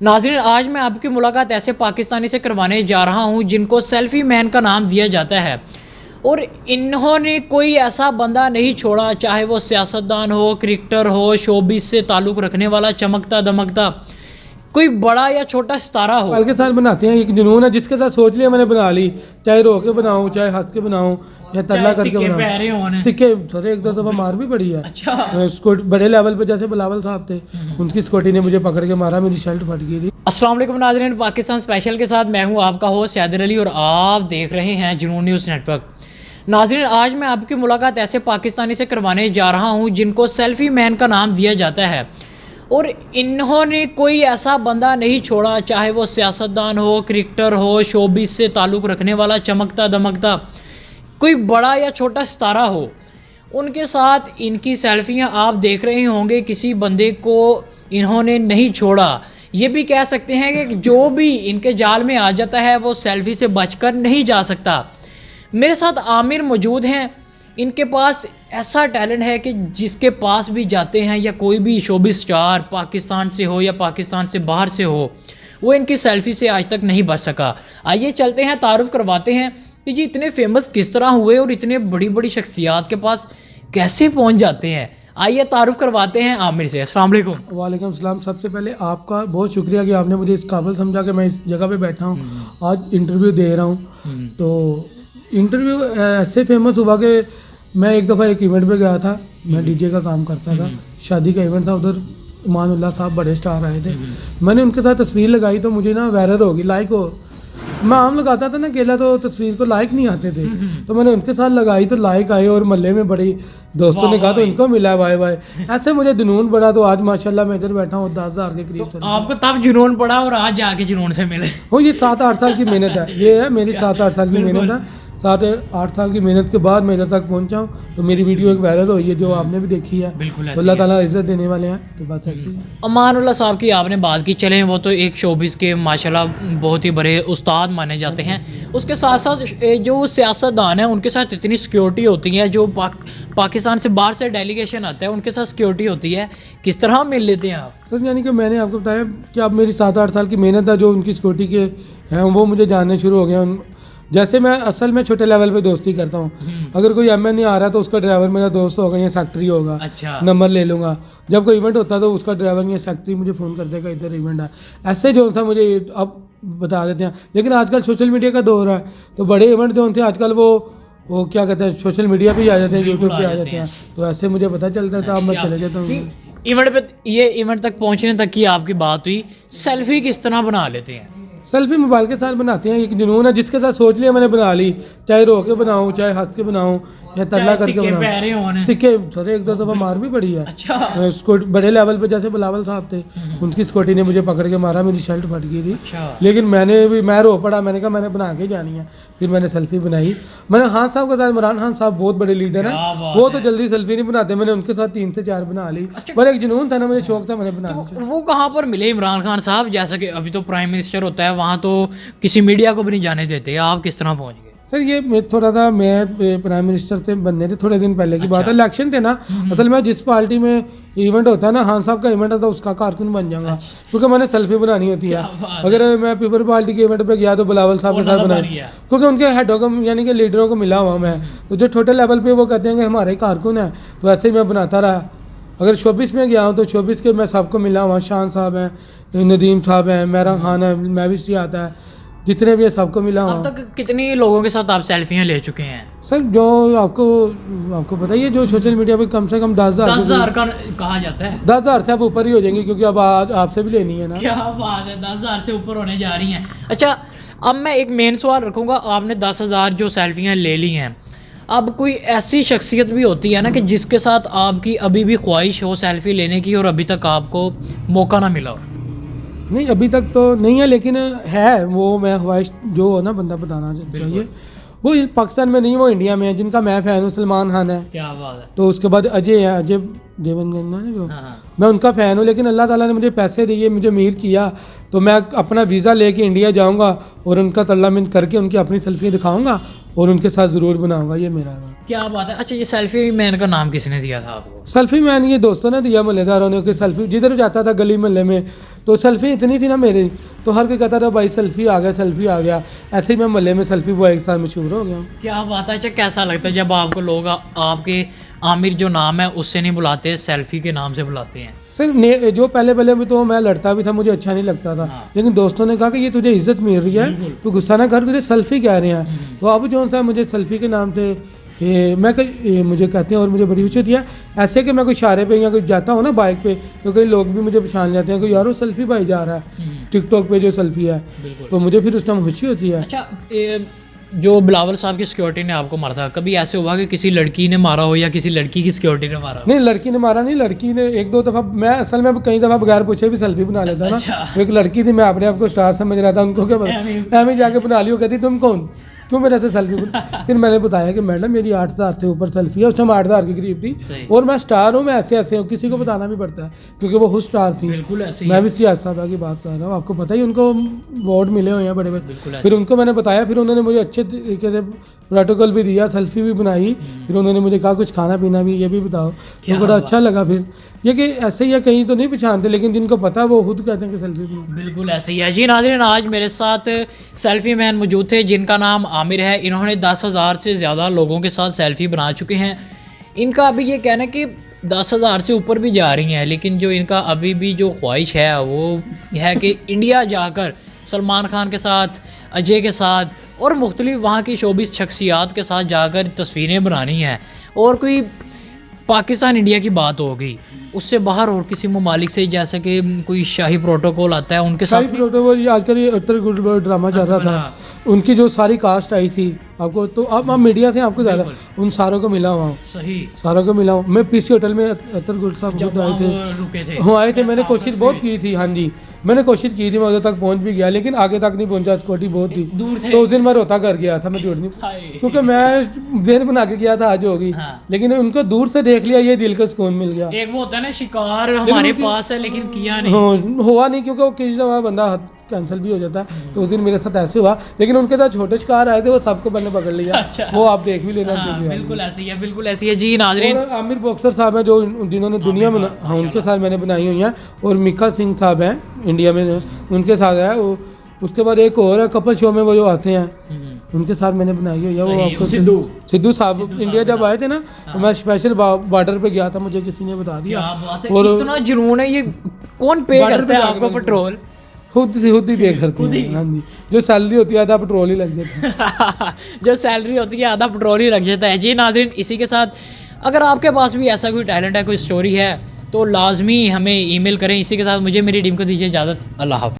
नाज़रीन, आज मैं आपकी मुलाकात ऐसे पाकिस्तानी से करवाने जा रहा हूं जिनको सेल्फ़ी मैन का नाम दिया जाता है और इन्होंने कोई ऐसा बंदा नहीं छोड़ा, चाहे वो सियासतदान हो, क्रिकेटर हो, शोबिस से ताल्लुक़ रखने वाला, चमकता दमकता, कोई बड़ा या छोटा सितारा हो। पल के साथ बनाते हैं, एक जुनून है जिसके साथ सोच लिया मैंने बना ली, चाहे रो के बनाऊँ, चाहे हंस के बनाऊँ या तरला करके बनाऊँ। तिक्के सर एक दो दफ़ा मार भी पड़ी है। अच्छा। बड़े लेवल पे जैसे बिलावल साहब थे, उनकी स्कूटी ने मुझे पकड़ के मारा, मेरी शर्ट फट गई थी। अस्सलाम वालेकुम नाज़रीन, पाकिस्तान स्पेशल के साथ मैं हूं आपका होस्ट सैदर अली और आप देख रहे हैं जुनून न्यूज़ नेटवर्क। नाज़रीन, आज मैं आपकी मुलाकात ऐसे पाकिस्तानी से करवाने जा रहा हूं जिनको सेल्फ़ी मैन का नाम दिया जाता है और इन्होंने कोई ऐसा बंदा नहीं छोड़ा, चाहे वो सियासतदान हो, क्रिकेटर हो, शोबिस से ताल्लुक़ रखने वाला, चमकता दमकता, कोई बड़ा या छोटा सितारा हो। उनके साथ इनकी सेल्फियां आप देख रहे होंगे। किसी बंदे को इन्होंने नहीं छोड़ा। ये भी कह सकते हैं कि जो भी इनके जाल में आ जाता है वो सेल्फी से बचकर नहीं जा सकता। मेरे साथ आमिर मौजूद हैं। इनके पास ऐसा टैलेंट है कि जिसके पास भी जाते हैं या कोई भी शोबिस स्टार पाकिस्तान से हो या पाकिस्तान से बाहर से हो, वो इनकी सेल्फी से आज तक नहीं बच सका। आइए चलते हैं, तारुफ करवाते हैं कि जी इतने फेमस किस तरह हुए और इतने बड़ी बड़ी शख्सियात के पास कैसे पहुंच जाते हैं। आइए तारुफ करवाते हैं आमिर से। अस्सलाम वालेकुम। वालेकुम सलाम। सबसे पहले आपका बहुत शुक्रिया कि आपने मुझे इस काबिल समझा कि मैं इस जगह पे बैठा हूँ, आज इंटरव्यू दे रहा हूँ। तो इंटरव्यू ऐसे फेमस हुआ कि मैं एक दफ़ा एक इवेंट पे गया था, मैं डीजे का काम करता था, शादी का इवेंट था, उधर ईमानुल्लाह साहब बड़े स्टार आए थे। मैंने उनके साथ तस्वीर लगाई तो मुझे ना वायरल होगी, लाइक हो। मैं आम लगाता था ना केला, तो तस्वीर को लाइक नहीं आते थे, तो मैंने उनके साथ लगाई तो लाइक आए और मोहल्ले में बड़ी दोस्तों ने कहा तो इनको मिला वाई वाई। ऐसे मुझे जुनून पड़ा तो आज माशाल्लाह मैं इधर बैठा हूँ 10,000 के करीब। तो आपको तब जुनून पड़ा और आज जाके जुनून से मिले हो। ये 7-8 साल की मेहनत है, ये है मेरी 7-8 साल की मेहनत है। 7-8 साल की मेहनत के बाद मैं इधर तक पहुंचा हूँ। तो मेरी वीडियो एक वायरल हुई है जो आपने भी देखी है। तो अल्लाह ताला इज्जत देने वाले हैं। तो बस ऐसी अमानुल्लाह साहब की आपने बात की, चलें वो तो एक शोबिस के माशाल्लाह बहुत ही बड़े उस्ताद माने जाते हैं। उसके साथ साथ जो सियासतदान हैं उनके साथ इतनी सिक्योरिटी होती है, जो पाकिस्तान से बाहर से डेलीगेशन आता है उनके साथ सिक्योरिटी होती है, किस तरह मिल लेते हैं आप? सर यानी कि मैंने आपको बताया कि अब मेरी 7-8 साल की मेहनत है, जो उनकी सिक्योरिटी के हैं वो मुझे जानने शुरू हो गए। जैसे मैं असल में छोटे लेवल पे दोस्ती करता हूँ, अगर कोई एमएन नहीं आ रहा तो उसका ड्राइवर मेरा दोस्त होगा या सेक्रेटरी होगा। अच्छा। नंबर ले लूँगा। जब कोई इवेंट होता है तो उसका ड्राइवर या सेक्रेटरी मुझे फ़ोन कर देगा इधर इवेंट है, ऐसे जो था मुझे अब बता देते हैं। लेकिन आजकल सोशल मीडिया का दौर है, तो बड़े इवेंट जो थे आजकल वो क्या कहते हैं सोशल मीडिया पे ही आ जाते हैं, यूट्यूब पे आ जाते हैं, तो ऐसे मुझे पता चलता था। अब मैं चले जाता हूँ इवेंट पे। ये इवेंट तक पहुंचने तक की आपकी बात हुई, सेल्फी किस तरह बना लेते हैं? सेल्फी मोबाइल के साथ बनाते हैं, एक जुनून है जिसके साथ सोच लिया मैंने बना ली, चाहे रो के बनाऊँ, चाहे हंस के बनाऊँ या तरला करके बनाऊँ। तिक्के सर एक दो दफ़ा मार भी पड़ी है। अच्छा। बड़े लेवल पे जैसे बिलावल साहब थे, उनकी स्कूटी ने मुझे पकड़ के मारा, मेरी शर्ट फट गई थी। अच्छा। लेकिन मैं रो पड़ा, मैंने कहा मैंने बना के जानी है। फिर मैंने सेल्फी बनाई। मैंने खान साहब के साथ, इमरान खान साहब बहुत बड़े लीडर हैं, वो तो जल्दी सेल्फी नहीं बनाते, मैंने उनके साथ 3 से 4 बना ली। पर एक जुनून था ना, मुझे शौक था, मैंने बनाने से। वो कहाँ पर मिले इमरान खान साहब? जैसा कि अभी तो प्राइम मिनिस्टर होता है, वहाँ तो किसी मीडिया को भी नहीं जाने देते, आप किस तरह पहुँच गए? सर ये मैं प्राइम मिनिस्टर से बनने थे थोड़े दिन पहले की बात है, इलेक्शन थे ना। असल में जिस पार्टी में इवेंट होता है ना, खान साहब का इवेंट होता है, उसका कारकुन बन जाऊंगा, क्योंकि मैंने सेल्फी बनानी होती है। अगर मैं पीपल पार्टी के इवेंट पे गया तो बिलावल साहब के साथ बनाई, क्योंकि उनके हेडों को यानी कि लीडरों को मिला हुआ मैं। तो जो छोटे लेवल पे वो कहते हैं कि हमारे कारकुन है, तो ऐसे ही मैं बनाता रहा। अगर शोबिस में गया हूँ तो शोबिस के मैं सबको मिला हुआ, शान साहब हैं, नदीम साहब हैं, मेरा खान है, मैं भी सी आता है, जितने भी सबको मिला हुआ। अब तक कितनी लोगों के साथ आप सेल्फियां ले चुके हैं? सर जो आपको बताइए, जो सोशल मीडिया पे कम से कम 10,000 का कहा जाता है। 10,000 से आप ऊपर ही हो जाएंगे, क्योंकि अब आपसे भी लेनी है ना। क्या बात है, 10,000 से ऊपर होने जा रही हैं। अच्छा, अब मैं एक मेन सवाल रखूँगा। आपने 10,000 जो सेल्फियाँ ले ली हैं, अब कोई ऐसी शख्सियत भी होती है ना कि जिसके साथ आपकी अभी भी ख्वाहिश हो सेल्फी लेने की और अभी तक आपको मौका ना मिला हो? नहीं, अभी तक तो नहीं है, लेकिन है वो मैं ख्वाहिश जो हो ना बंदा बताना चाहिए। वो पाकिस्तान में नहीं, वो इंडिया में है, जिनका मैं फ़ैन हूँ सलमान खान है। क्या बात है। तो उसके बाद अजय है, अजय देवगन है जो, हाँ, हाँ। मैं उनका फ़ैन हूँ। लेकिन अल्लाह ताला ने मुझे पैसे दिए, मुझे अमीर किया, तो मैं अपना वीज़ा लेके इंडिया जाऊँगा और उनका तल्लामिंत करके उनकी अपनी सेल्फी दिखाऊँगा और उनके साथ ज़रूर बनाऊँगा, ये मेरा है। क्या बात है। अच्छा, ये सेल्फी मैन का नाम किसने दिया था आपको? सेल्फी मैन ये दोस्तों ने दिया, मोहल्लेदारों ने, कि सेल्फी जिधर जाता था गली मोहल्ले में, तो सेल्फी इतनी थी ना मेरी, तो हर कोई कहता था भाई सेल्फी आ गया, सेल्फी आ गया। ऐसे ही मैं मोहल्ले में सेल्फी बॉय के साथ मशहूर हो गया। क्या बात है। अच्छा, कैसा लगता है जब आपको लोग आपके आमिर जो नाम है उससे नहीं बुलाते, सेल्फी के नाम से बुलाते हैं? सर जो पहले भी तो मैं लड़ता भी था, मुझे अच्छा नहीं लगता था। हाँ। लेकिन दोस्तों ने कहा कि ये तुझे इज्जत मिल रही है, तू गुस्सा ना कर, तुझे सेल्फी कह रहे हैं। तो अब जो सा मुझे सेल्फी के नाम से मुझे कहते हैं और मुझे बड़ी खुशी होती है। ऐसे कि मैं कोई इशारे पे या कोई जाता हूँ ना बाइक पे, तो कई लोग भी मुझे पहचान जाते हैं कि यार वो सेल्फी भाई जा रहा है टिकटॉक पे जो सेल्फी है, तो मुझे फिर उस टाइम खुशी होती है। अच्छा, जो बिलावल साहब की सिक्योरिटी ने आपको मारा था, कभी ऐसे हुआ कि किसी लड़की ने मारा हो या किसी लड़की की सिक्योरिटी ने मारा हो? नहीं, लड़की ने मारा नहीं, लड़की ने एक दो दफ़ा, मैं असल में कई दफ़ा बगैर पूछे भी सेल्फी बना लेता ना। अच्छा। एक लड़की थी, मैं अपने आप को स्टार समझ रहा था, उनको क्या पता, एम जाके बना लियो, कहती तुम कौन, क्यों मेरे से सेल्फी फिर मैंने बताया कि मैडम मेरी 8,000 से ऊपर सेल्फी है, उस टाइम 8,000 के करीब थी, और मैं स्टार हूँ, मैं ऐसे हूँ, किसी को बताना भी पड़ता है क्योंकि वो खुद स्टार थी। बिल्कुल ऐसे ही मैं भी सियासत साहबा की बात कर रहा हूँ, आपको पता ही, उनको वोट मिले हुए हैं बड़े बड़े। फिर उनको मैंने बताया, फिर उन्होंने मुझे अच्छे तरीके से प्रोटोकॉल भी दिया, सेल्फी भी बनाई, फिर उन्होंने मुझे कहा कुछ खाना पीना भी, ये भी बताओ, तो बड़ा अच्छा लगा। फिर ये कि ऐसे ही है, कहीं तो नहीं पहचानते, लेकिन जिनको पता है वो खुद कहते हैं कि सेल्फी बनाओ। बिल्कुल ऐसे ही है। जी नाज़रीन, आज मेरे साथ सेल्फी मैन मौजूद थे जिनका नाम आमिर है। इन्होंने 10,000 से ज़्यादा लोगों के साथ सेल्फी बना चुके हैं। इनका अभी ये कहना है कि 10,000 से ऊपर भी जा रही हैं, लेकिन जो इनका अभी भी जो ख्वाहिश है वो है कि इंडिया जाकर सलमान खान के साथ, अजय के साथ और मुख्तलिफ वहाँ की शोबिस शख्सियात के साथ जाकर तस्वीरें बनानी हैं। और कोई पाकिस्तान इंडिया की बात हो गई, उससे बाहर और किसी ममालिक से, जैसे कि कोई शाही प्रोटोकॉल आता है उनके साथ। शाही प्रोटोकॉल आजकल ये उत्तर गुड ड्रामा चल रहा था, उनकी जो सारी कास्ट आई थी, आपको तो आप मीडिया थे, आपको ज़्यादा उन सारों को मिला हुआ हूँ, सही सारों को मिला हूँ। मैं पीसी होटल में अतर गुड साहब खुद आए थे, रुके थे, वो आए थे, मैंने कोशिश बहुत की थी। हाँ जी, मैंने कोशिश की थी, मैं उधर तक पहुंच भी गया, लेकिन आगे तक नहीं पहुंचा, सिक्योरिटी बहुत थी, तो उस दिन मैं रोता कर गया था, मैं झूठ नहीं, क्योंकि मैं दिन बना के गया था, आज होगी। लेकिन उनको दूर से देख लिया, ये दिल को सुकून मिल गया। एक वो होता है ना, शिकार हमारे पास है लेकिन किया नहीं, हुआ नहीं, क्योंकि वो किसी दफा बंदा कैंसिल भी हो जाता है, तो उस दिन मेरे साथ ऐसे हुआ। लेकिन उनके साथ छोटे शिकार आए थे, वो सबको मैंने पकड़ लिया। अच्छा। वो आप देख भी लेना चाहिए। बिल्कुल ऐसी है, बिल्कुल ऐसी है। जी नाज़रीन, आमिर बॉक्सर साहब हैं जो जिन्होंने दुनिया में, हाँ, उनके साथ मैंने बनाई हुई हैं, और मिका सिंह साहब हैं इंडिया में, उनके साथ है वो। उसके बाद एक और है कपल शो में वो जो आते हैं, उनके साथ मैंने बनाई हुई है। वो आपको सिद्धू साहब इंडिया जब आए थे ना, तो मैं स्पेशल बॉर्डर पे गया था, मुझे किसी ने बता दिया। और इतना जुनून है, ये कौन पे करता है आपको पेट्रोल? खुद ही पे करते हैं। हाँ जी, जो सैलरी होती है आधा पेट्रोल ही लग जाता है। जो सैलरी होती है आधा पेट्रोल ही लग जाता है। जी नाज़रीन, इसी के साथ अगर आपके पास भी ऐसा कोई टैलेंट है, कोई स्टोरी है, तो लाजमी हमें ईमेल करें। इसी के साथ मुझे मेरी टीम को दीजिए इजाज़त। अल्लाह हाफ़िज़।